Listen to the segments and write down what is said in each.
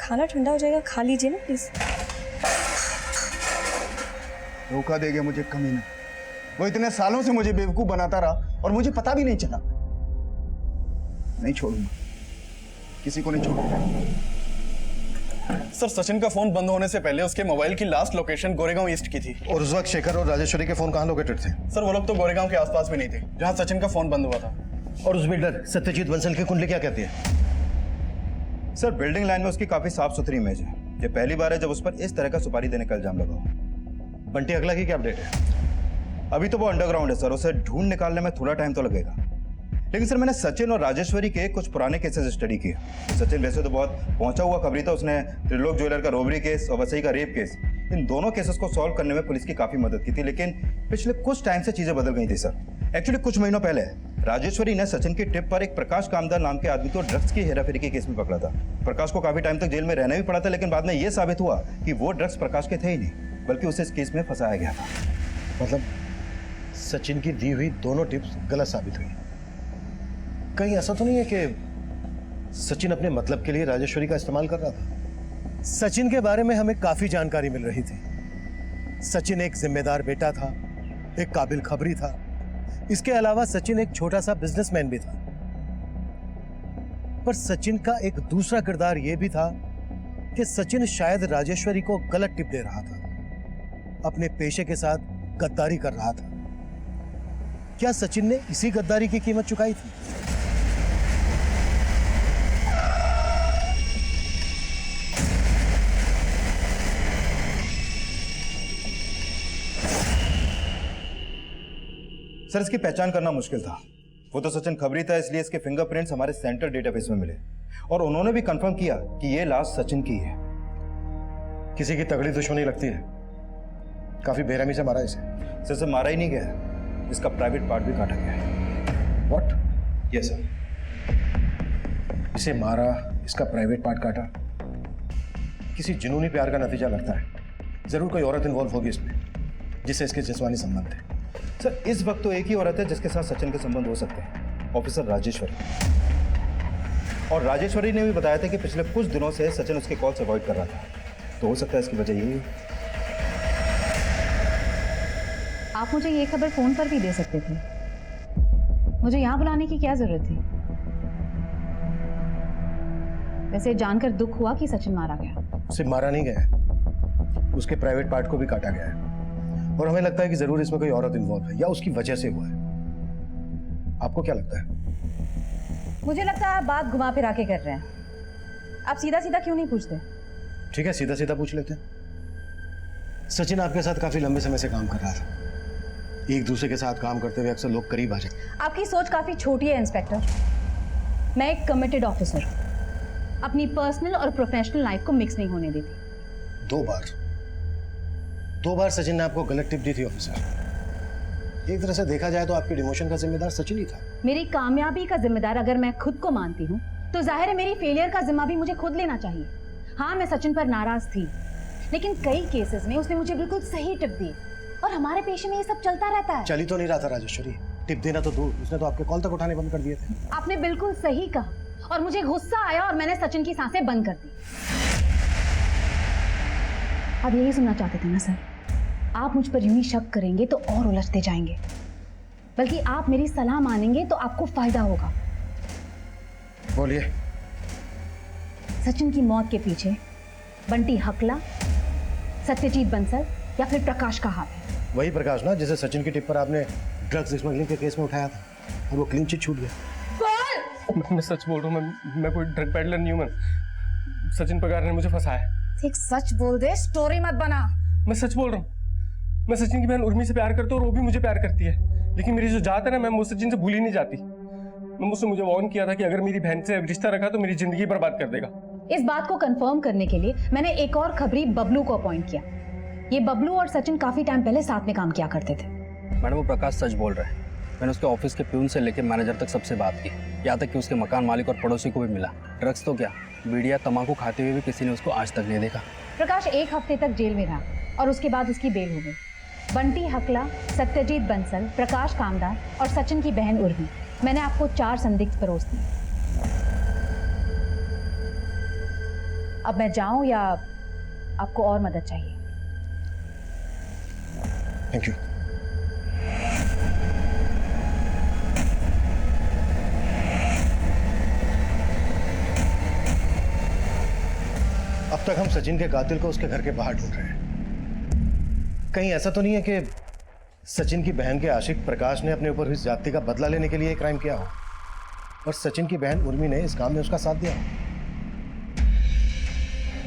खाना ठंडा हो जाएगा, खा लीजिए ना प्लीज। धोखा देगा मुझे कमीना। वो इतने सालों से मुझे बेवकूफ बनाता रहा और मुझे पता भी नहीं चला। नहीं छोड़ूंगा, किसी को नहीं छोड़ूंगा। सर, सचिन का फोन बंद होने से पहले उसके मोबाइल की लास्ट लोकेशन गोरेगांव ईस्ट की थी। और उस वक्त शेखर और राजेश्वरी के फोन कहाँ लोकेटेड थे? सर, वो लोग तो गोरेगांव के आसपास भी नहीं थे जहां सचिन का फोन बंद हुआ था। और उस बिल्डर सत्यजीत बंसल की कुंडली क्या कहती है? सर, बिल्डिंग लाइन में उसकी काफी साफ सुथरी इमेज है। ये पहली बार है जब उस पर इस तरह का सुपारी देने का इल्जाम लगा हो। बंटी अगला की क्या अपडेट है? अभी तो वो अंडरग्राउंड है सर, उसे ढूंढ निकालने में थोड़ा टाइम तो लगेगा। लेकिन सर, मैंने सचिन और राजेश्वरी के कुछ पुराने केसेस स्टडी किए। सचिन वैसे तो बहुत पहुंचा हुआ खबरी था, उसने त्रिलोक ज्वेलर का रोबरी केस और वसई का रेप केस, इन दोनों केसेस को सॉल्व करने में पुलिस की काफी मदद की थी। लेकिन पिछले कुछ टाइम से चीजें बदल गई थी सर। एक्चुअली कुछ महीनों पहले राजेश्वरी ने सचिन की टिप पर एक प्रकाश कामदार नाम के आदमी को ड्रग्स की हेराफेरी के केस में पकड़ा था। प्रकाश को काफी टाइम तक जेल में रहना भी पड़ा था, लेकिन बाद में यह साबित हुआ कि वो ड्रग्स प्रकाश के थे ही नहीं, बल्कि उसे इस केस में फंसाया गया था। मतलब सचिन की दी हुई दोनों टिप्स गलत साबित हुई। कहीं ऐसा तो नहीं है कि सचिन अपने मतलब के लिए राजेश्वरी का इस्तेमाल कर रहा था? सचिन के बारे में हमें काफी जानकारी मिल रही थी। सचिन एक जिम्मेदार बेटा था, एक काबिल खबरी था। इसके अलावा सचिन एक छोटा सा बिजनेसमैन भी था। पर सचिन का एक दूसरा किरदार यह भी था कि सचिन शायद राजेश्वरी को गलत टिप दे रहा था, अपने पेशे के साथ गद्दारी कर रहा था। क्या सचिन ने इसी गद्दारी की कीमत चुकाई थी? सर, इसकी पहचान करना मुश्किल था। वो तो सचिन खबरी था, इसलिए इसके फिंगरप्रिंट्स हमारे सेंटर डेटाबेस में मिले और उन्होंने भी कंफर्म किया कि ये लाश सचिन की है। किसी की तगड़ी दुश्मनी लगती है। काफी बेरहमी से मारा इसे। सर, से मारा ही नहीं गया, इसका प्राइवेट पार्ट भी काटा गया है। व्हाट? Yes sir. इसे मारा, इसका प्राइवेट पार्ट काटा। किसी जुनूनी प्यार का नतीजा लगता है। जरूर कोई औरत इन्वॉल्व होगी इसमें, जिससे इसके जिस्मानी संबंध थे। सर, इस वक्त तो एक ही औरत है जिसके साथ सचिन के संबंध हो सकते हैं, ऑफिसर राजेश्वरी। और राजेश्वरी ने भी बताया था कि पिछले कुछ दिनों से सचिन उसके कॉल से अवॉइड कर रहा था, तो हो सकता है इसकी वजह यही। आप मुझे ये खबर फोन पर भी दे सकते थे। मुझे यहाँ बुलाने की क्या जरूरत थी? वैसे जानकर दुख हुआ कि सचिन मारा गया। उसे मारा नहीं गया, उसके प्राइवेट पार्ट को भी काटा गया है। और हमें लगता है कि जरूर इसमें कोई औरत इन्वॉल्व है या उसकी वजह से हुआ है। आपको क्या लगता है? मुझे लगता है आप बात घुमा फिरा के कर रहे हैं। आप सीधा सीधा क्यों नहीं पूछते? ठीक है, सीधा सीधा पूछ लेते हैं। सचिन आपके साथ काफी लंबे समय से काम कर रहा था। एक दूसरे के साथ काम करते हुए अक्सर लोग करीब आ जाते। आपकी सोच काफी छोटी है इंस्पेक्टर। मैं एक कमिटेड ऑफिसर, अपनी पर्सनल और प्रोफेशनल लाइफ को मिक्स नहीं होने देती। दो बार सचिन ने आपको गलत टिप दी थी ऑफिसर। एक तरह से देखा जाए तो आपके डिमोशन का जिम्मेदार सचिन ही था। मेरी कामयाबी का जिम्मेदार अगर मैं खुद को मानती हूँ तो जाहिर है मेरी फेलियर का जिम्मा भी मुझे खुद लेना चाहिए। हाँ, मैं सचिन पर नाराज थी, लेकिन कई केसेस में उसने मुझे बिल्कुल सही टिप दी और हमारे पेशे में ये सब चलता रहता है। चली तो नहीं रहा था राजेश्वरी, टिप देना तो दूर, उसने तो आपके कॉल तक उठाने बंद कर दिए थे। आपने बिल्कुल सही कहा और मुझे गुस्सा आया और मैंने सचिन की सांसें बंद कर दी। अब यही सुनना चाहते थे ना सर? आप मुझ पर यूं ही शक करेंगे तो और उलझते जाएंगे, बल्कि आप मेरी सलाह मानेंगे तो आपको फायदा होगा। बोलिए। सचिन की मौत के पीछे बंटी हकला, सत्यजीत बंसल या फिर प्रकाश का हाथ है। वही प्रकाश ना जिसे सचिन की टिप पर आपने ड्रग्स स्मगलिंग के केस में उठाया था और वो क्लीन चिट छूट गया। मैं सच बोल रहा हूँ, मैं कोई ड्रग पेडलर नहीं हूँ। मैं सचिन पगार ने मुझे फंसाया। एक सच बोल दे, स्टोरी मत बना। मैं सच बोल रहा हूँ। मैं सचिन की बहन उर्मी से प्यार करता हूँ और वो भी मुझे प्यार करती है, लेकिन मेरी जो जात है ना, मैं वो सचिन से भूली नहीं जाती। मुझसे मुझे वार्न किया था कि अगर मेरी बहन से रिश्ता रखा तो मेरी जिंदगी बर्बाद कर देगा। इस बात को कंफर्म करने के लिए मैंने एक और खबरी बबलू को अपॉइंट किया। ये बबलू और सचिन काफी टाइम पहले साथ में काम किया करते थे। मैडम, वो प्रकाश सच बोल रहा है। मैंने उसके ऑफिस के प्यून से लेकर मैनेजर तक सबसे बात की, यहाँ तक कि उसके मकान मालिक और पड़ोसी को भी मिला। ड्रग्स तो क्या, बीड़िया तंबाकू खाते हुए भी किसी ने उसको आज तक नहीं देखा। प्रकाश 1 हफ्ते तक जेल में रहा और उसके बाद उसकी बेल हो गई। बंटी हकला, सत्यजीत बंसल, प्रकाश कामदार और सचिन की बहन उर्मी, मैंने आपको 4 संदिग्ध परोस दिए। अब मैं जाऊं या आपको और मदद चाहिए? Thank you. अब तक हम सचिन के कातिल को उसके घर के बाहर ढूंढ रहे हैं। कहीं ऐसा तो नहीं है कि सचिन की बहन के आशिक प्रकाश ने अपने ऊपर हुई ज्यादती का बदला लेने के लिए क्राइम किया हो और सचिन की बहन उर्मी ने इस काम में उसका साथ दिया हो?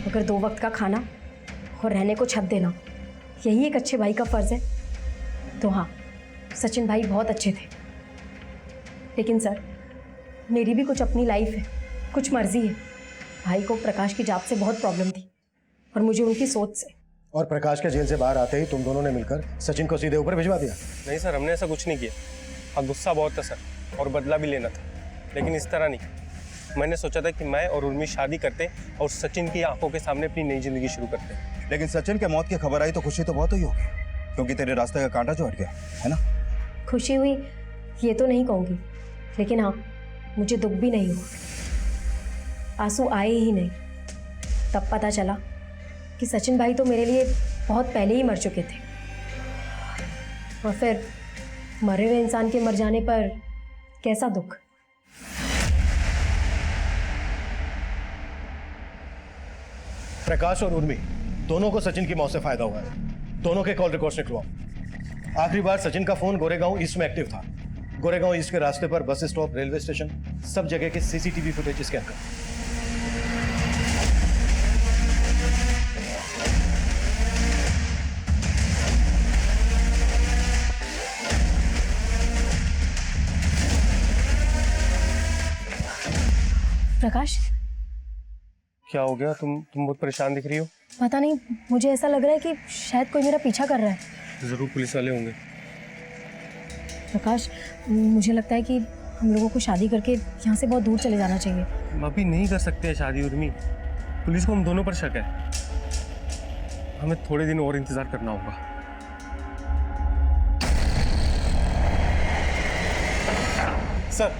अगर 2 वक्त का खाना और रहने को छत देना यही एक अच्छे भाई का फर्ज है तो हाँ, सचिन भाई बहुत अच्छे थे। लेकिन सर, मेरी भी कुछ अपनी लाइफ है, कुछ मर्जी है। भाई को प्रकाश की जाप से बहुत प्रॉब्लम थी और मुझे उनकी सोच से। और प्रकाश के जेल से बाहर आते ही तुम दोनों ने मिलकर सचिन को सीधे ऊपर भिजवा दिया? नहीं सर, हमने ऐसा कुछ नहीं किया। हाँ, गुस्सा बहुत था सर और बदला भी लेना था, लेकिन इस तरह नहीं। मैंने सोचा था कि मैं और उर्मी शादी करते और सचिन की आंखों के सामने अपनी नई जिंदगी शुरू करते। लेकिन सचिन के मौत की खबर आई तो खुशी तो बहुत हुई होगी, क्योंकि तेरे रास्ते का कांटा जो हट गया है ना। खुशी हुई ये तो नहीं कहूँगी, लेकिन हाँ, मुझे दुख भी नहीं हुआ। आंसू आए ही नहीं। तब पता चला कि सचिन भाई तो मेरे लिए बहुत पहले ही मर चुके थे, और फिर मरे हुए इंसान के मर जाने पर कैसा दुख। प्रकाश और उर्मी दोनों को सचिन की मौत से फायदा हुआ है। दोनों के कॉल रिकॉर्ड्स निकलवाओ। आखिरी बार सचिन का फोन गोरेगांव ईस्ट में एक्टिव था। गोरेगांव ईस्ट के रास्ते पर बस स्टॉप, रेलवे स्टेशन, सब जगह के सीसीटीवी फुटेज स्कैन कर। प्रकाश, क्या हो गया? तुम बहुत परेशान दिख रही हो। पता नहीं, मुझे ऐसा लग रहा है कि शायद कोई मेरा पीछा कर रहा है। जरूर पुलिस वाले होंगे। प्रकाश, मुझे लगता है कि हम लोगों को शादी करके यहाँ से बहुत दूर चले जाना चाहिए। हम अभी नहीं कर सकते शादी उर्मी, पुलिस को हम दोनों पर शक है। हमें थोड़े दिन और इंतजार करना होगा। सर,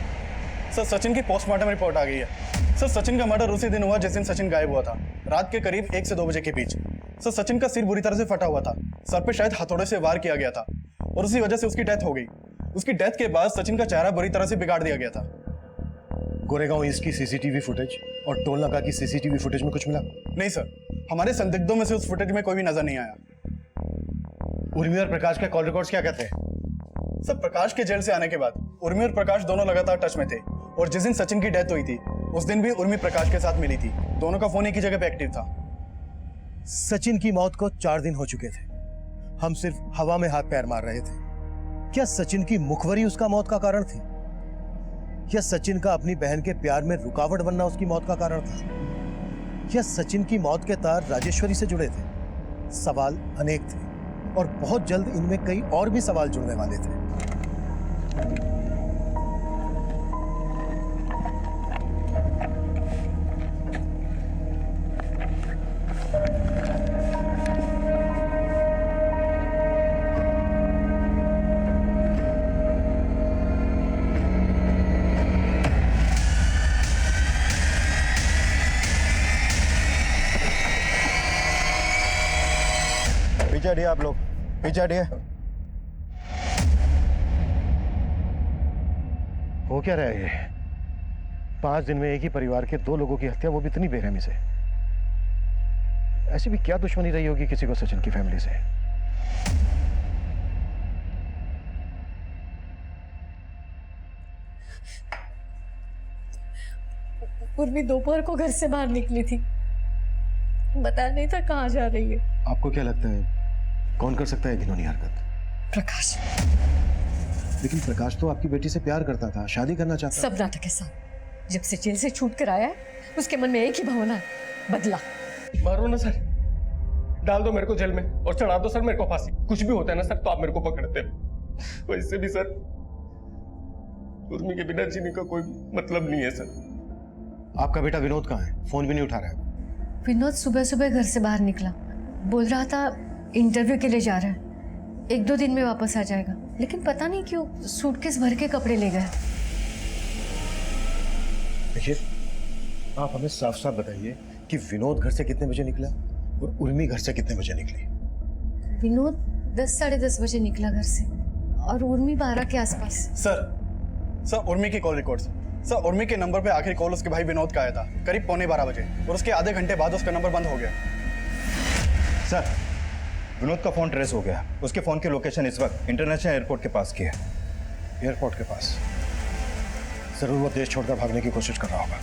सचिन की पोस्टमार्टम रिपोर्ट आ गई है। सर, सचिन का मर्डर उसी दिन हुआ जिस दिन सचिन गायब हुआ था, रात के करीब 1 से 2 बजे के बीच। सर, सचिन का सिर बुरी तरह से फटा हुआ था, सर पे शायद हथौड़े से वार किया गया था और उसी वजह से उसकी डेथ हो गई। उसकी डेथ के बाद सचिन का चेहरा बुरी तरह से बिगाड़ दिया गया था। गोरेगांव ईस्ट की सीसीटीवी फुटेज और टोल नाका की सीसीटीवी फुटेज में कुछ मिला? नहीं सर, हमारे संदिग्धों में से उस फुटेज में कोई भी नजर नहीं आया। उर्मी और प्रकाश के कॉल रिकॉर्ड्स क्या कहते हैं? सर, प्रकाश के जेल से आने के बाद उर्मी और प्रकाश दोनों लगातार टच में थे और जिस दिन सचिन की डेथ हुई थी उस दिन भी उर्मी प्रकाश के साथ मिली थी। दोनों का फोन एक ही जगह पे एक्टिव था। सचिन की मौत को 4 दिन हो चुके थे। हम सिर्फ हवा में हाथ पैर मार रहे थे। क्या सचिन की मुखबरी उसका मौत का कारण थी? या सचिन का अपनी बहन के प्यार में रुकावट बनना उसकी मौत का कारण था? या सचिन की मौत के तार राजेश्वरी से जुड़े थे? सवाल अनेक थे और बहुत जल्द इनमें कई और भी सवाल जुड़ने वाले थे। पीछे हटिए आप लोग, पीछे हटिए। हो क्या रहा है ये? 5 दिन में एक ही परिवार के 2 लोगों की हत्या, वो भी इतनी बेरहमी से। ऐसी भी क्या दुश्मनी रही होगी किसी को सचिन की फैमिली से? उर्मी दोपहर को घर से बाहर निकली थी, बताया नहीं था कहाँ जा रही है। आपको क्या लगता है कौन कर सकता है घिनौनी हरकत? प्रकाश। लेकिन प्रकाश तो आपकी बेटी से प्यार करता था, शादी करना चाहता था। सब नाटक है साहब। जब से जेल से छूट कर आया है उसके मन में एक ही भावना है, बदला। मारो ना सर, डाल दो मेरे को जेल में और चढ़ा दो सर मेरे को फांसी। कुछ भी होता है ना सर तो आप मेरे को पकड़ते हो। वैसे भी सर उर्मी के बिना जीने का कोई मतलब नहीं है सर। आपका बेटा विनोद कहाँ है? फोन भी नहीं उठा रहा है। विनोद सुबह सुबह घर से बाहर निकला, बोल रहा था इंटरव्यू के लिए जा रहा है, 1-2 दिन में वापस आ जाएगा। लेकिन पता नहीं क्यों सूटकेस भर के कपड़े ले गए। देखिए, आप हमें साफ साफ बताइए कि विनोद घर से कितने बजे निकला और उर्मी घर से कितने बजे निकली? विनोद 10 साढ़े 10 बजे निकला घर से और उर्मी 12 के आसपास। सर उर्मी की कॉल रिकॉर्ड्स। सर उर्मी के नंबर पे आखिरी कॉल उसके भाई विनोद का आया था करीब 11:15 बजे और उसके आधे घंटे बाद उसका नंबर बंद हो गया। सर विनोद का फोन ट्रेस हो गया। उसके फोन की लोकेशन इस वक्त इंटरनेशनल एयरपोर्ट के पास की है। एयरपोर्ट के पास? जरूर वो देश छोड़कर भागने की कोशिश कर रहा होगा।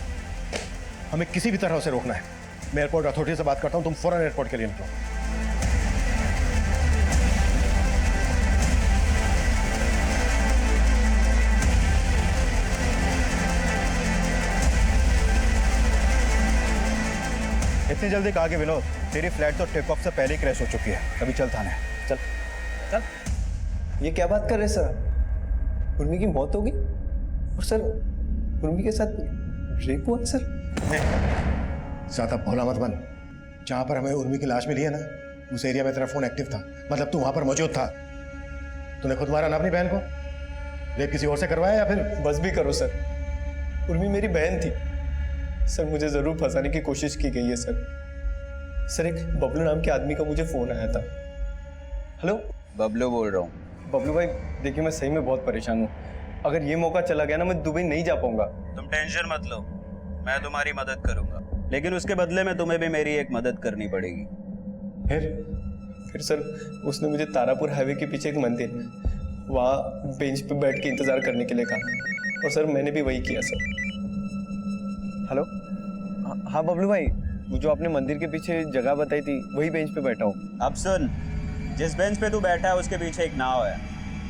हमें किसी भी तरह उसे रोकना है। मैं एयरपोर्ट अथॉरिटी से बात करता हूँ, तुम फौरन एयरपोर्ट के लिए निकलो। इतनी जल्दी कहा कि विनोद, तेरी फ्लाइट तो टेक ऑफ से पहले ही क्रैश हो चुकी है। अभी चल थाने। चल चल। ये क्या बात कर रहे सर? उर्मी की मौत होगी और सर उर्मी के साथ रेप हुआ सर? ज्यादा भोला मत बन। जहां पर हमें उर्मी की लाश मिली है ना, उस एरिया में तेरा फोन एक्टिव था, मतलब तू वहां पर मौजूद था। तूने खुद मारा ना अपनी बहन को? रेप किसी और से करवाया या फिर? बस भी करो सर, उर्मी मेरी बहन थी सर। मुझे जरूर फंसाने की कोशिश की गई है सर। एक बबलू नाम के आदमी का मुझे फोन आया था। हेलो, बबलू बोल रहा हूँ। बबलू भाई देखिए, मैं सही में बहुत परेशान हूँ। अगर ये मौका चला गया ना, मैं दुबई नहीं जा पाऊंगा। तुम टेंशन मत लो, मैं तुम्हारी मदद करूंगा, लेकिन उसके बदले में तुम्हें भी मेरी एक मदद करनी पड़ेगी। फिर सर उसने मुझे तारापुर हाईवे के पीछे एक मंदिर, वहाँ बेंच पे बैठ के इंतजार करने के लिए कहा और सर मैंने भी वही किया सर। हेलो, हाँ बबलू भाई, वो जो आपने मंदिर के पीछे जगह बताई थी वही बेंच पे बैठा हूँ। अब सुन, जिस बेंच पे तू बैठा है उसके पीछे एक नाव है।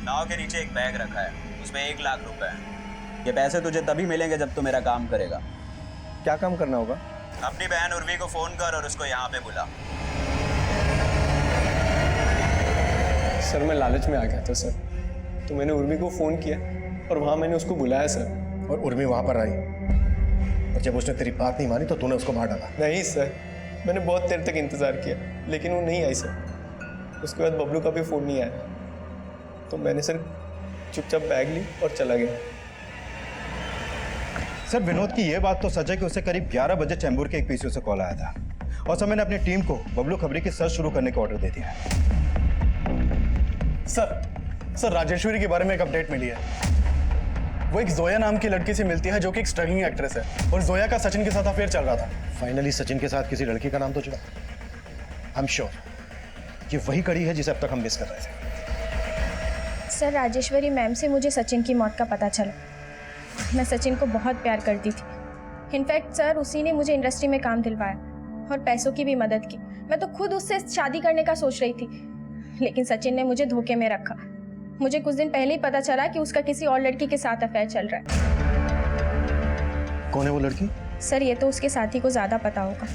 नाव के नीचे एक बैग रखा है, उसमें 1 लाख रुपए हैं। ये पैसे तुझे तभी मिलेंगे जब तू मेरा काम करेगा। क्या काम करना होगा? अपनी बहन उर्वी को फोन कर और उसको यहाँ पे बुला। सर मैं लालच में आ गया था सर, तो मैंने उर्मी को फोन किया और वहाँ मैंने उसको बुलाया सर। और उर्मी वहां पर आई और जब उसने तेरी बात नहीं मानी तो तूने उसको मार डाला? नहीं सर, मैंने बहुत देर तक इंतजार किया लेकिन वो नहीं आई सर। उसके बाद बबलू का भी फोन नहीं आया, तो मैंने सर चुपचाप बैग ली और चला गया। सर विनोद की यह बात तो सच है कि उसे करीब 11 बजे चैम्बूर के एक पीसीओ से कॉल आया था और सर मैंने अपनी टीम को बबलू खबरी की सर्च शुरू करने का ऑर्डर दे दिया है। सर राजेश्वरी के बारे में एक अपडेट मिली है। वो एक जोया नाम की लड़की से मिलती है जो कि एक स्ट्रगलिंग एक्ट्रेस है और जोया का सचिन के साथ अफेयर चल रहा था। फाइनली सचिन के साथ किसी लड़की का नाम तो जुड़ा। आई एम श्योर ये वही कड़ी है जिसे अब तक हम मिस कर रहे थे। सर राजेश्वरी मैम से मुझे सचिन की मौत का पता चला। मैं सचिन को बहुत प्यार करती थी। इनफैक्ट सर उसी ने मुझे इंडस्ट्री में काम दिलवाया और पैसों की भी मदद की। मैं तो खुद उससे शादी करने का सोच रही थी, लेकिन सचिन ने मुझे धोखे में रखा। मुझे कुछ दिन पहले ही पता चला कि उसका किसी और लड़की के साथ अफेयर चल रहा है। कौन है वो लड़की? सर ये तो उसके साथी को ज्यादा पता होगा।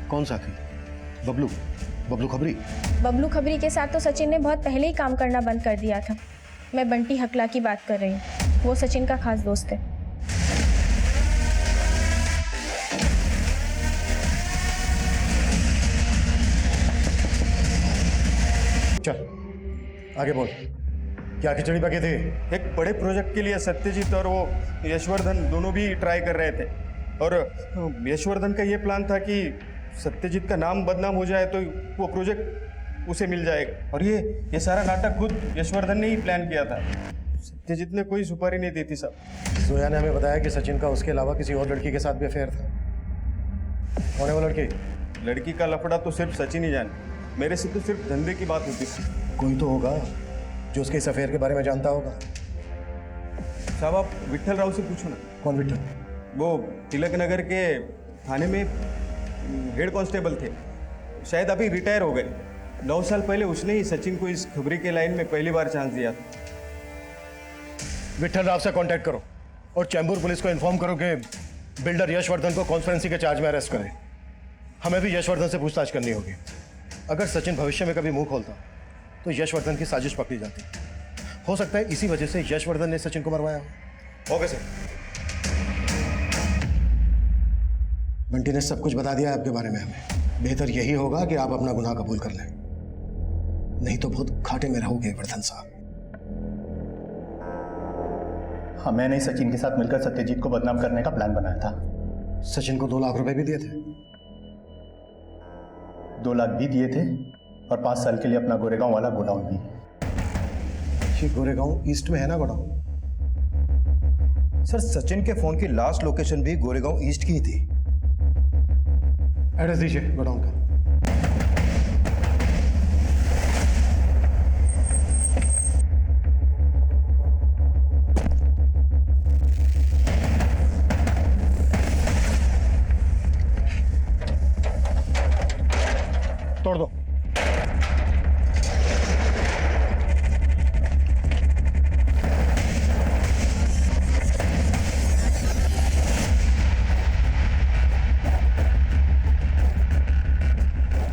कौन साथी? बबलू? बबलू खबरी? बबलू खबरी के साथ तो सचिन ने बहुत पहले ही काम करना बंद कर दिया था। मैं बंटी हकला की बात कर रही हूँ, वो सचिन का खास दोस्त है। चल आगे बोल, क्या खिचड़ी पकी थी? एक बड़े प्रोजेक्ट के लिए सत्यजीत और वो यशवर्धन दोनों भी ट्राई कर रहे थे और यशवर्धन का ये प्लान था कि सत्यजीत का नाम बदनाम हो जाए तो वो प्रोजेक्ट उसे मिल जाएगा। और ये सारा नाटक खुद यशवर्धन ने ही प्लान किया था। सत्यजीत ने कोई सुपारी नहीं दी थी साहब। जोया ने हमें बताया कि सचिन का उसके अलावा किसी और लड़की के साथ भी अफेयर था। कौन है वो लड़की? लड़की का लफड़ा तो सिर्फ सचिन ही जाने, मेरे से तो सिर्फ धंधे की बात होती थी। कोई तो होगा जो उसके इस अफेयर के बारे में जानता होगा। साहब आप विट्ठल राव से पूछो ना। कौन विट्ठल? वो तिलक नगर के थाने में हेड कांस्टेबल थे, शायद अभी रिटायर हो गए। 9 साल पहले उसने ही सचिन को इस खबरी के लाइन में पहली बार चांस दिया था। विट्ठल राव से कांटेक्ट करो और चैम्बूर पुलिस को इन्फॉर्म करो कि बिल्डर यशवर्धन को कॉन्स्पिरेसी के चार्ज में अरेस्ट करें। हमें भी यशवर्धन से पूछताछ करनी होगी। अगर सचिन भविष्य में कभी मुंह खोलता तो यशवर्धन की साजिश पकड़ी जाती। हो सकता है इसी वजह से यशवर्धन ने सचिन को मरवाया हो। Okay sir. बंटी ने सब कुछ बता दिया है आपके बारे में हमें। बेहतर यही होगा कि आप अपना गुनाह कबूल कर लें, नहीं तो बहुत घाटे में रहोगे वर्धन साहब। हाँ, मैंने सचिन के साथ मिलकर सत्यजीत को बदनाम करने का प्लान बनाया था। सचिन को 2 लाख रुपए भी दिए थे। 2 लाख भी दिए थे और 5 साल के लिए अपना गोरेगांव वाला गोडाउन भी। ये गोरेगांव ईस्ट में है ना गोडाउन? सर सचिन के फोन की लास्ट लोकेशन भी गोरेगांव ईस्ट की ही थी। एड्रेस दीजिए गोडाउन का। तोड़ दो।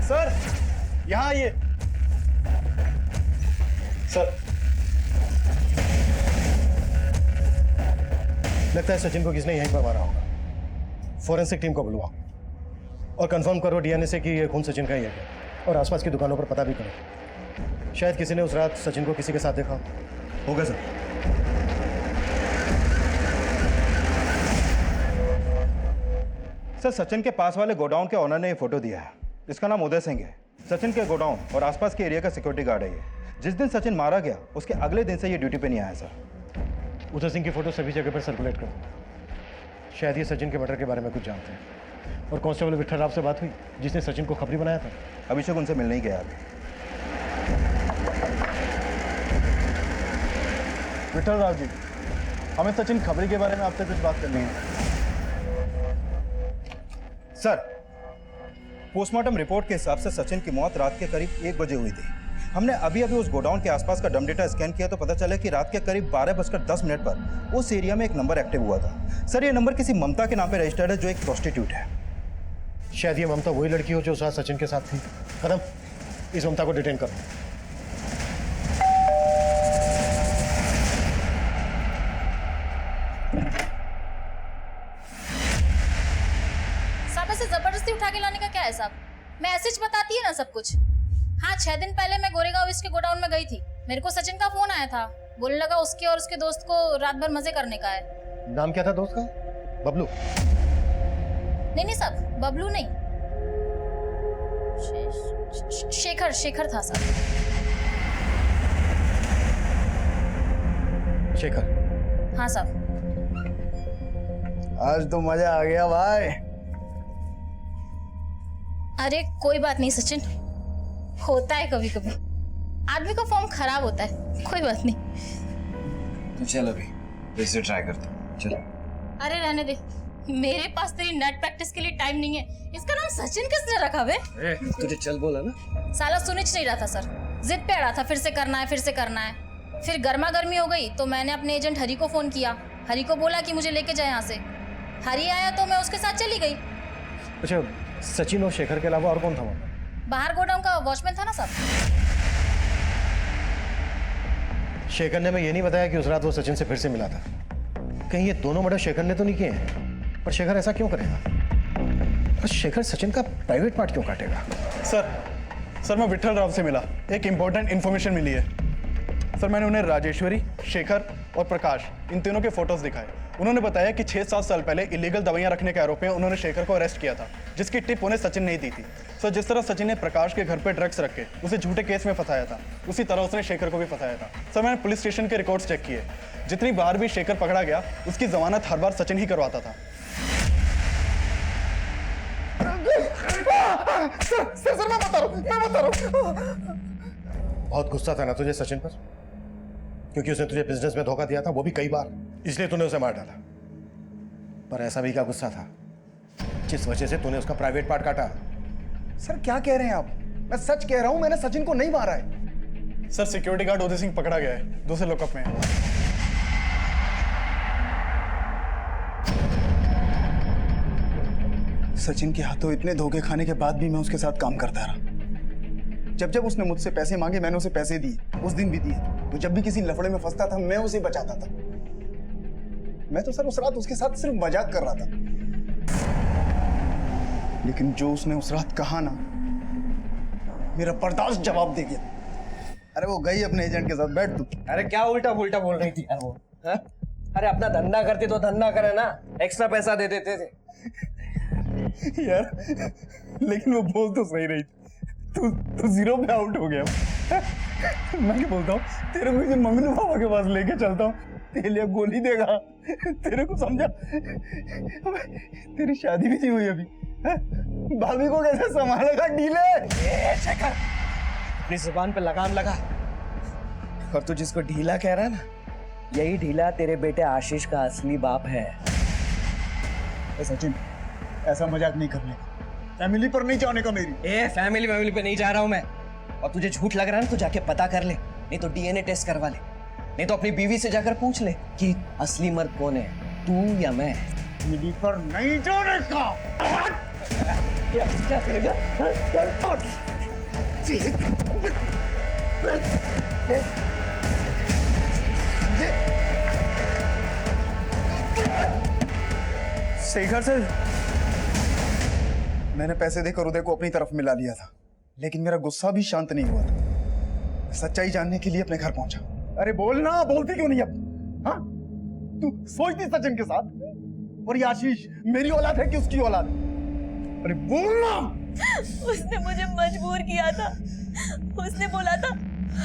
सर यहाँ आइए। सर लगता है सचिन को किसने यहीं पर मारा होगा। फॉरेंसिक टीम को बुलवाओ और कंफर्म करो डीएनए से कि ये खून सचिन का ही है और आसपास की दुकानों पर पता भी करो। शायद किसी ने उस रात सचिन को किसी के साथ देखा होगा सर। सर सचिन के पास वाले गोडाउन के ऑनर ने ये फोटो दिया है। इसका नाम उदय सिंह है। सचिन के गोडाउन और आसपास के एरिया का सिक्योरिटी गार्ड है ये। जिस दिन सचिन मारा गया उसके अगले दिन से ये ड्यूटी पे नहीं आया सर। उदय सिंह की फोटो सभी जगह पर सर्कुलेट करो। शायद ये सचिन के मर्डर के बारे में कुछ जानते हैं। और कांस्टेबल विठल राव से बात हुई जिसने सचिन को खबरी बनाया था? अभिषेक उनसे मिलने ही गया अभी। विठल राव जी, हमें सचिन खबरी के बारे में आपसे कुछ बात करनी है। सर पोस्टमार्टम रिपोर्ट के हिसाब से सचिन की मौत रात के करीब 1 बजे हुई थी। हमने अभी अभी उस गोडाउन के आसपास का डम डेटा स्कैन किया तो पता चला कि रात के करीब 12:10 पर उस एरिया में एक नंबर एक्टिव हुआ था। सर ये नंबर किसी ममता के नाम पे रजिस्टर्ड है जो एक प्रोस्टिट्यूट है। शायद ये ममता वही लड़की हो जो साथ सचिन के साथ थी। कदम, इस ममता को डिटेन करो। साहब ऐसे जबरदस्ती उठा के लाने का क्या है साहब? मैं ऐसे ही बताती है ना सब कुछ। हाँ 6 दिन पहले मैं गोरेगांव ईस्ट के गोडाउन में गई थी। मेरे को सचिन का फोन आया था। बोलने लगा उसके और उसके दोस्त को रात भर मजे करने का है। नाम क्या था दोस्त का? बबलू? नहीं साहब, बबलू नहीं, शेखर शेखर था साहब। शेखर? हाँ साहब। आज तो मजा आ गया भाई। अरे कोई बात नहीं सचिन, होता है कभी कभी, आदमी का फॉर्म खराब होता है, कोई बात नहीं। तो चल अभी फिर से ट्राई करता हूँ। चल। अरे रहने दे, मेरे पास तेरी नेट प्रैक्टिस के लिए टाइम नहीं है। इसका नाम सचिन किसने रखा बे? तुझे चल बोला ना। साला सुन नहीं रहा था सर, जिद पे अड़ा था फिर से करना है फिर से करना है। फिर गर्मा गर्मी हो गई तो मैंने अपने एजेंट हरी को फोन किया। हरी को बोला कि मुझे लेके जाए यहाँ से। हरी आया तो मैं उसके साथ चली गई। अच्छा, सचिन और शेखर के अलावा और कौन था वहाँ? बाहर गोडाउन का वॉचमैन था ना साहब। शेखर ने हमें ये नहीं बताया कि उस रात वो सचिन से फिर से मिला था। कहीं ये दोनों मर्डर शेखर ने तो नहीं किए हैं? पर शेखर ऐसा क्यों करेगा? और शेखर सचिन का प्राइवेट पार्ट क्यों काटेगा? सर मैं विठल राव से मिला। एक इंपॉर्टेंट इन्फॉर्मेशन मिली है सर। मैंने उन्हें राजेश्वरी, शेखर और प्रकाश इन तीनों के फोटोज दिखाए। उन्होंने बताया कि 6-7 साल पहले इलीगल दवाइयां रखने के आरोप में उन्होंने शेखर को अरेस्ट किया था, जिसकी टिप उन्हें सचिन ने दी थी। सर जिस तरह सचिन ने प्रकाश के घर पे ड्रग्स रख के उसे झूठे केस में फंसाया था, उसी तरह उसने शेखर को भी फंसाया था। सर मैंने पुलिस स्टेशन के रिकॉर्ड्स चेक किए। जितनी बार भी शेखर पकड़ा गया उसकी जमानत हर बार सचिन ही करवाता था। सर मैं बता रहा हूँ। बहुत गुस्सा था ना तुझे सचिन पर? क्योंकि उसने तुझे बिजनेस में धोखा दिया था, वो भी कई बार, इसलिए तूने उसे मार डाला। पर ऐसा भी क्या गुस्सा था जिस वजह से तूने उसका प्राइवेट पार्ट काटा? सर क्या कह रहे हैं आप? मैं सच कह रहा हूं, मैंने सचिन को नहीं मारा है। Sir security guard Uday Singh पकड़ा गया है, दूसरे लॉकअप में है। सचिन के हाथों इतने धोखे खाने के बाद भी मैं उसके साथ काम करता रहा। जब जब उसने मुझसे पैसे मांगे मैंने उसे पैसे दिए, उस दिन भी दिए। तो जब भी किसी लफड़े में फंसता था मैं उसे बचाता था। मैं तो सर उस रात उसके साथ सिर्फ मजाक कर रहा था, लेकिन जो उसने उस रात कहा ना, मेरा बर्दाश्त जवाब दे गया। अरे वो गई अपने एजेंट के साथ, बैठ तू। अरे क्या उल्टा पुल्टा बोल रही थी यार वो? हा? अरे अपना धंधा करती तो धंधा करे ना, एक्स्ट्रा पैसा दे देते थे। यार लेकिन वो बोल तो सही रही थी। तू जीरो पे आउट हो गया। मैं क्या बोलता हूँ, तेरे को ये मंगलू बाबा के पास लेके चलता हूँ, तेरे लिए गोली देगा। तेरे को समझा? अबे, तेरी शादी भी नहीं हुई अभी, भाभी को कैसे संभालेगा? ढीले शेखर, अपनी जुबान पे लगाम लगा। और तू जिसको ढीला कह रहा है ना, यही ढीला तेरे बेटे आशीष का असली बाप है। सचिन, ऐसा मजाक नहीं करने का, फैमिली पर नहीं जाने का मेरी। फैमिली पे नहीं जा रहा हूं मैं। और तुझे झूठ लग रहा है ना, तो जाके पता कर ले, नहीं तो डीएनए टेस्ट करवा ले, नहीं तो अपनी बीवी से जाकर पूछ ले कि असली मर्द कौन है, तू या मैं। फैमिली पर नहीं जाने का। क्या करेगा? शेखर से मैंने पैसे देकर उदय को अपनी तरफ मिला लिया था, लेकिन मेरा गुस्सा भी शांत नहीं हुआ था। सच्चाई जानने के लिए अपने घर पहुंचा। अरे बोलना, बोलती क्यों नहीं अब? हाँ, तू सोचती सचिन के साथ, और ये आशीष मेरी औलाद है कि उसकी औलाद है? अरे बोलना। उसने मुझे मजबूर किया था। उसने बोला था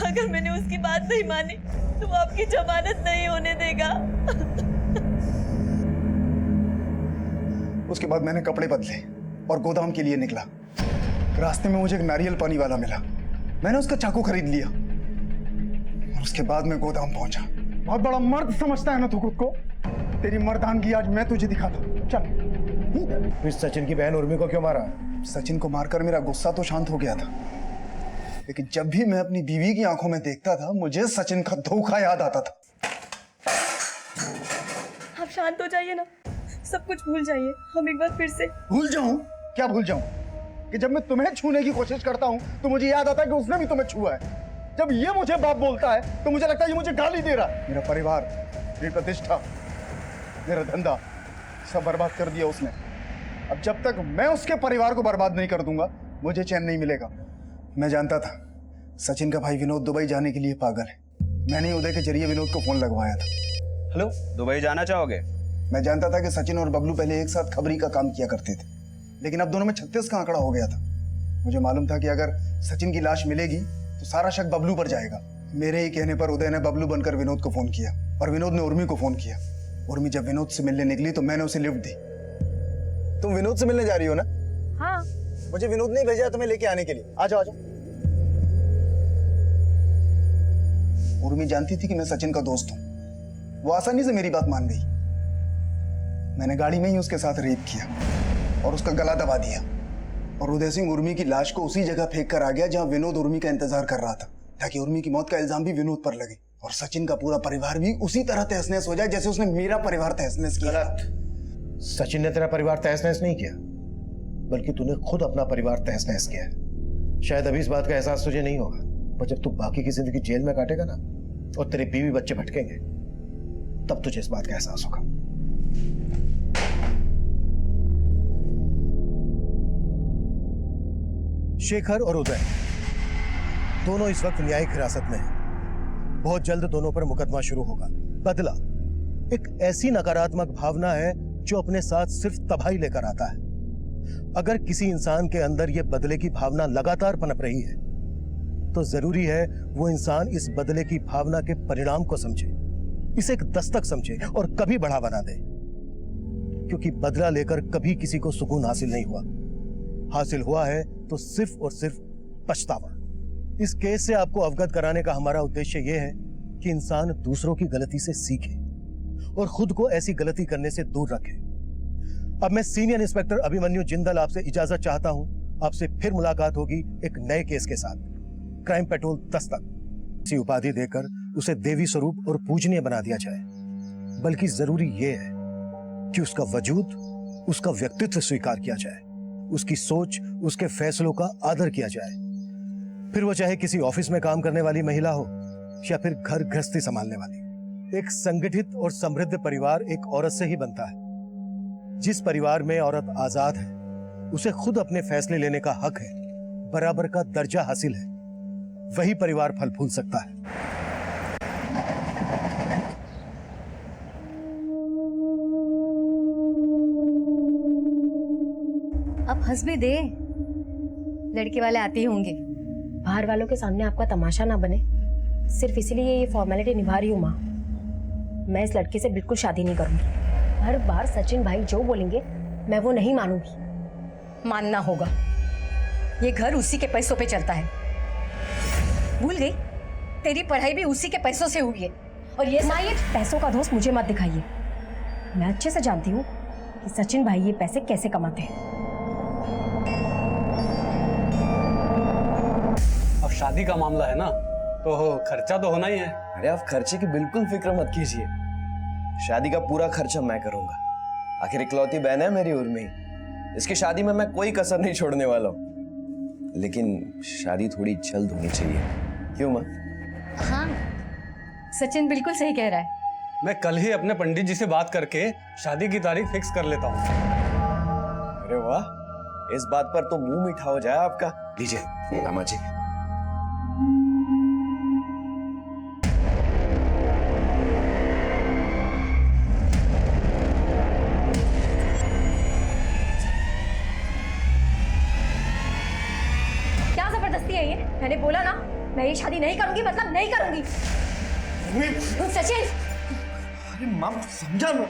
अगर मैंने उसकी बात नहीं मानी तो वो आपकी जमानत नहीं होने देगा। उसके बाद मैंने कपड़े बदले और गोदाम के लिए निकला। रास्ते में मुझे एक नारियल पानी वाला मिला, मैंने उसका चाकू खरीद लिया और उसके बाद मैं गोदाम पहुंचा। बहुत बड़ा मर्द समझता है ना तू खुद को? तेरी मर्दानगी आज मैं तुझे दिखाता। चल। फिर सचिन की बहन उर्मी को क्यों मारा? सचिन को मारकर मेरा गुस्सा तो शांत हो गया था, लेकिन जब भी मैं अपनी बीवी की आंखों में देखता था, मुझे सचिन का धोखा याद आता था। आप शांत हो जाइए ना, सब कुछ भूल जाइए। हम एक बार फिर से। भूल जाऊं? क्या भूल जाऊं? कि जब मैं तुम्हें छूने की कोशिश करता हूं तो मुझे याद आता है कि उसने भी तुम्हें छुआ है। जब ये मुझे बाप बोलता है तो मुझे लगता है ये मुझे गाली दे रहा है। मेरा परिवार, मेरी प्रतिष्ठा, मेरा धंधा, सब बर्बाद कर दिया उसने। अब जब तक मैं उसके परिवार को बर्बाद नहीं कर दूंगा, मुझे चैन नहीं मिलेगा। मैं जानता था सचिन का भाई विनोद दुबई जाने के लिए पागल है। मैंने उदय के जरिए विनोद को फोन लगवाया था। हेलो, दुबई जाना चाहोगे? मैं जानता था कि सचिन और बबलू पहले एक साथ खबरी का काम किया करते थे, लेकिन अब दोनों में 36 का आंकड़ा हो गया था। मुझे मालूम था कि अगर सचिन की लाश मिलेगी तो सारा शक बबलू पर जाएगा। मेरे ही कहने पर उदय ने बबलू बनकर विनोद को फोन किया और विनोद ने उर्मी को फोन किया। उर्मी जब विनोद से मिलने निकली तो मैंने उसे लिफ्ट दी। तुम विनोद से मिलने जा रही हो ना? हाँ। मुझे विनोद ने भेजा तुम्हें लेके आने के लिए। आ जाओ, आ जाओ। उर्मी जानती थी कि मैं सचिन का दोस्त हूं, वो आसानी से मेरी बात मान गई। मैंने गाड़ी में ही उसके साथ रेप किया और उसका गला दबा दिया, और उदय सिंह उर्मी की लाश को उसी जगह फेंक कर आ गया जहां विनोद उर्मी का इंतजार कर रहा था, ताकि उर्मी की मौत का इल्जाम भी विनोद पर लगे और सचिन का पूरा परिवार भी उसी तरह तहस-नहस हो जाए जैसे उसने मेरा परिवार तहस-नहस किया। सचिन ने तेरा परिवार तहस-नहस नहीं किया, बल्कि तूने खुद अपना परिवार तहस-नहस किया है। शायद अभी इस बात का एहसास तुझे नहीं होगा, पर जब तू बाकी की जिंदगी जेल में काटेगा ना और तेरे बीवी बच्चे भटकेंगे, तब तुझे इस बात का एहसास होगा। शेखर और उदय दोनों इस वक्त न्यायिक हिरासत में हैं। बहुत जल्द दोनों पर मुकदमा शुरू होगा। बदला एक ऐसी नकारात्मक भावना है जो अपने साथ सिर्फ तबाही लेकर आता है। अगर किसी इंसान के अंदर यह बदले की भावना लगातार पनप रही है तो जरूरी है वो इंसान इस बदले की भावना के परिणाम को समझे, इसे एक दस्तक समझे और कभी बढ़ावा ना दे, क्योंकि बदला लेकर कभी किसी को सुकून हासिल नहीं हुआ। हासिल हुआ है तो सिर्फ और सिर्फ पछतावा। इस केस से आपको अवगत कराने का हमारा उद्देश्य यह है कि इंसान दूसरों की गलती से सीखे और खुद को ऐसी गलती करने से दूर रखे। अब मैं सीनियर इंस्पेक्टर अभिमन्यु जिंदल आपसे इजाजत चाहता हूं। आपसे फिर मुलाकात होगी एक नए केस के साथ। क्राइम पेट्रोल दस्तक इसी उपाधि देकर उसे देवी स्वरूप और पूजनीय बना दिया जाए, बल्कि जरूरी यह है कि उसका वजूद, उसका व्यक्तित्व स्वीकार किया जाए, उसकी सोच, उसके फैसलों का आदर किया जाए। फिर वो चाहे किसी ऑफिस में काम करने वाली महिला हो या फिर घर गृहस्थी संभालने वाली। एक संगठित और समृद्ध परिवार एक औरत से ही बनता है। जिस परिवार में औरत आजाद है, उसे खुद अपने फैसले लेने का हक है, बराबर का दर्जा हासिल है, वही परिवार फल फूल सकता है। अब हंस भी दे, लड़के वाले आते ही होंगे। बाहर वालों के सामने आपका तमाशा ना बने, सिर्फ इसीलिए ये फॉर्मेलिटी निभा रही हूँ माँ। मैं इस लड़के से बिल्कुल शादी नहीं करूँगी। हर बार सचिन भाई जो बोलेंगे मैं वो नहीं मानूंगी। मानना होगा, ये घर उसी के पैसों पे चलता है। भूल गई, तेरी पढ़ाई भी उसी के पैसों से हुई है। और ये माँ, ये पैसों का दोस्त मुझे मत दिखाइए। मैं अच्छे से जानती हूँ कि सचिन भाई ये पैसे कैसे कमाते हैं। अब शादी का मामला है ना, तो खर्चा तो होना ही है। अरे आप खर्चे की बिल्कुल फिक्र मत कीजिए, शादी का पूरा खर्चा मैं करूंगा। आखिर इकलौती बहन है मेरी उर्मी, इसकी शादी में मैं कोई कसर नहीं छोड़ने वाला हूँ। लेकिन शादी थोड़ी जल्द होनी चाहिए, क्यों माँ? हाँ, सचिन बिल्कुल सही कह रहा है। मैं कल ही अपने पंडित जी से बात करके शादी की तारीख फिक्स कर लेता हूँ। अरे वाह, इस बात पर तो मुंह मीठा हो जाए आपका। लीजिए मामा जी। क्या जबरदस्ती है ये? मैंने बोला ना, मैं ये शादी नहीं करूंगी, मतलब नहीं करूंगी। सचिन, अरे माँ समझा ना।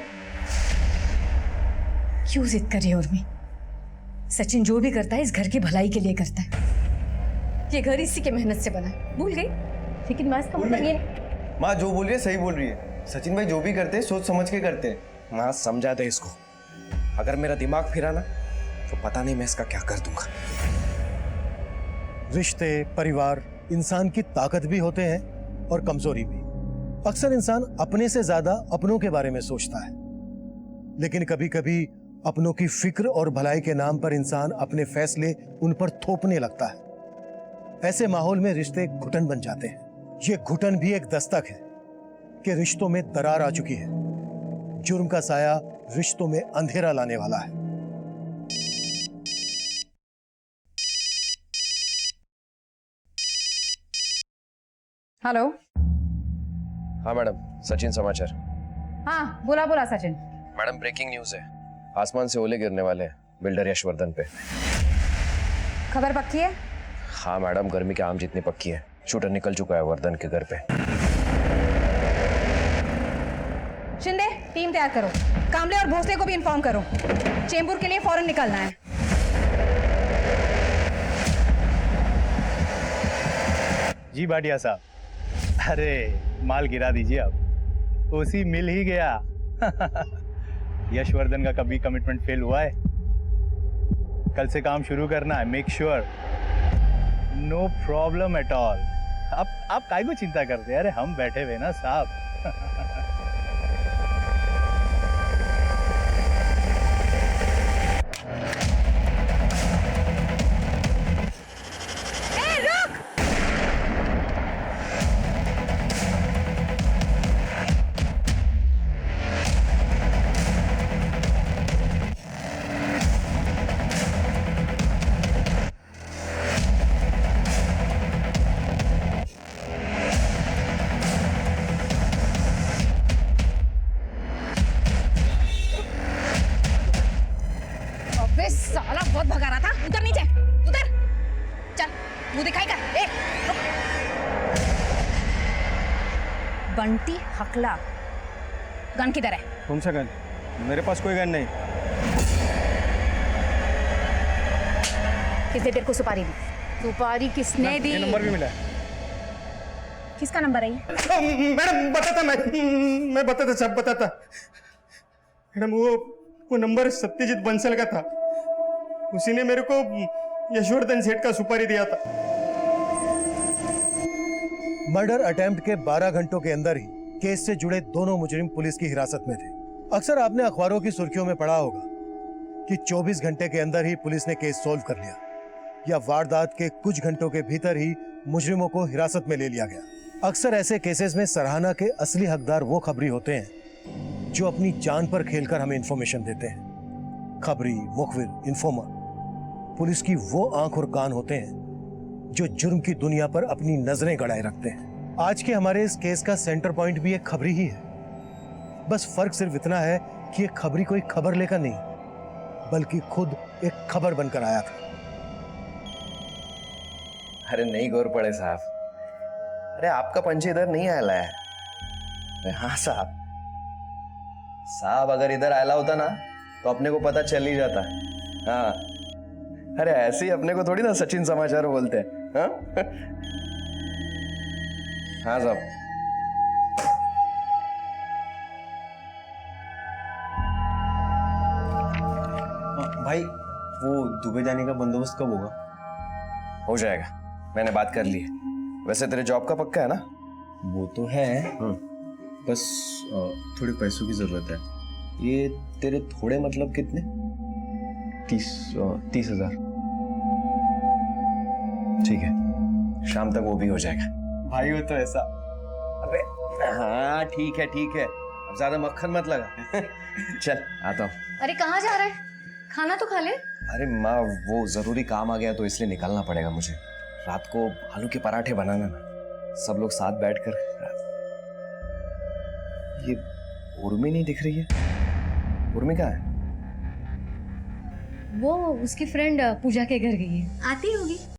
क्यों जिद कर रही है उर्मी? सचिन जो भी करता है इस घर की भलाई के लिए करता है। ये घर इसी के मेहनत से बना है, भूल गई? लेकिन माँ इसका मतलब ये। माँ जो बोल रही है सही बोल रही है। सचिन भाई जो भी करते हैं सोच समझ के करते हैं। माँ समझा दे इसको, अगर मेरा दिमाग फिरा ना तो पता नहीं मैं इसका क्या कर दूंगा। रिश्ते, परिवार इंसान की ताकत भी होते हैं और कमजोरी भी। अक्सर इंसान अपने से ज्यादा अपनों के बारे में सोचता है, लेकिन कभी कभी अपनों की फिक्र और भलाई के नाम पर इंसान अपने फैसले उन पर थोपने लगता है। ऐसे माहौल में रिश्ते घुटन बन जाते हैं। ये घुटन भी एक दस्तक है कि रिश्तों में दरार आ चुकी है। जुर्म का साया रिश्तों में अंधेरा लाने वाला है। हेलो। हाँ मैडम, सचिन समाचार। हाँ बोला बोला सचिन। मैडम ब्रेकिंग न्यूज है, आसमान से ओले गिरने वाले हैं बिल्डर यशवर्धन पे। खबर पक्की है? हाँ मैडम, गर्मी के आम जितनी पक्की है। शूटर निकल चुका है वर्धन के घर पे। शिंदे, टीम तैयार करो। कामले और भोसले को भी इन्फॉर्म करो। चेंबूर के लिए फौरन निकलना है। जी भाटिया साहब, अरे माल गिरा दीजिए अब, उसी मिल ही गया। यशवर्धन का कभी कमिटमेंट फेल हुआ है? कल से काम शुरू करना है, make sure. No problem at all. आप काहे को चिंता करते हैं? अरे हम बैठे हुए ना साहब। अबे साला बहुत भगा रहा था। उतर नीचे, उतर। चल, मुंह दिखाई कर। ए, रुक। बंटी हकला, गन किधर है? कौन सा गन? मेरे पास कोई गन नहीं। किसने तेरे को सुपारी दी? सुपारी किसने दी? ये नंबर भी मिला है। किसका नंबर है ये? मैडम बताता, मैं बताता, सब बताता। मैडम वो नंबर सत्यजीत बंसल का था। उसी ने मेरे को यशवर्धन सेठ का सुपारी दिया था। मर्डर अटेम्प्ट के 12 घंटों के अंदर ही केस से जुड़े दोनों मुजरिम पुलिस की हिरासत में थे। अक्सर आपने अखबारों की सुर्खियों में पढ़ा होगा कि 24 घंटे के अंदर ही पुलिस ने केस सॉल्व कर लिया, या वारदात के कुछ घंटों के भीतर ही मुजरिमों को हिरासत में ले लिया गया। अक्सर ऐसे केसेस में सराहना के असली हकदार वो खबरी होते हैं जो अपनी जान पर खेलकर हमें इंफॉर्मेशन देते हैं। खबरी, मुखबिर, इन्फॉर्मर पुलिस की वो आंख और कान होते हैं जो जुर्म की दुनिया पर अपनी नजरें गड़ाए रखते हैं। आज के हमारे इस केस का सेंटर पॉइंट भी एक खबरी ही है। बस फर्क सिर्फ इतना है कि ये खबरी कोई खबर लेकर नहीं, बल्कि खुद एक खबर बनकर आया था। अरे नहीं गौर पड़े साहब, अरे आपका पंचे इधर नहीं आयला है। अरे हाँ साहब, साहब अगर इधर आयला होता ना तो अपने को पता चल ही जाता। हाँ, अरे ऐसे ही अपने को थोड़ी ना सचिन समाचार बोलते हैं। हाँ हाँ साहब। भाई वो दुबई जाने का बंदोबस्त कब होगा? हो जाएगा, मैंने बात कर ली है। वैसे तेरे जॉब का पक्का है ना? वो तो है, बस थोड़े पैसों की जरूरत है। ये तेरे थोड़े मतलब कितने? 30,000। ठीक है, शाम तक वो भी हो जाएगा। भाई वो तो ऐसा। अबे हाँ ठीक है ठीक है, अब ज्यादा मक्खन मत लगा। चल आता हूँ। अरे कहाँ जा रहा है? खाना तो खा ले। अरे माँ, वो जरूरी काम आ गया तो इसलिए निकलना पड़ेगा मुझे। रात को आलू के पराठे बनाना ना, सब लोग साथ बैठकर। ये उर्मी नहीं दिख रही है? उर्मी कहाँ है? वो उसकी फ्रेंड पूजा के घर गई है, आती होगी।